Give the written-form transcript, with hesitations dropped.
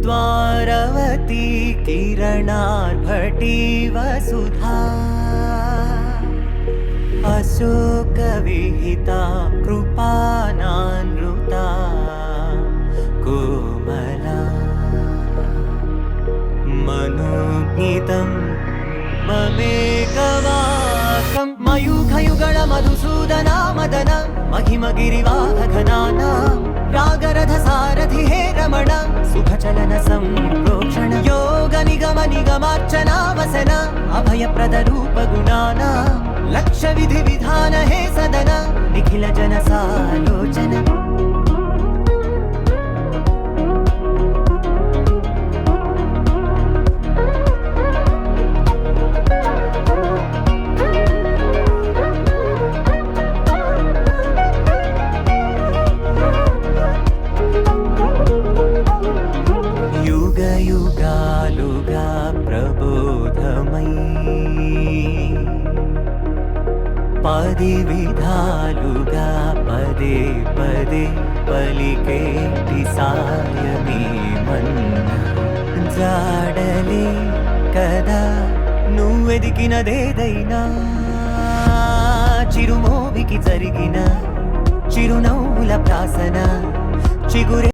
द्वारवती किरणार्भटी वसुधा अशोकविहिता कृपानानृता कोमला मनोज्ञितं ममेकवाकं मयूखयुगळ मधुसूदना मदन महिमगिरिवाहघनाना रागरथसारथि हे रमण सुखचलन सम्प्रोक्षण योग निगम निगमार्चना वसन अभयप्रद रूप गुणाना लक्ष्य विधि विधान हे सदन निखिल जन सालोचन युग युगालुगा प्रबोधमयी पदि विधालुगा पदे पदे पलिकेटि सायमे मन्न जाडले कदा నువ్వెదికినదేదైనా చిరుమోవికి జరిగిన చిరునవ్వుల ప్రాసన చిగురే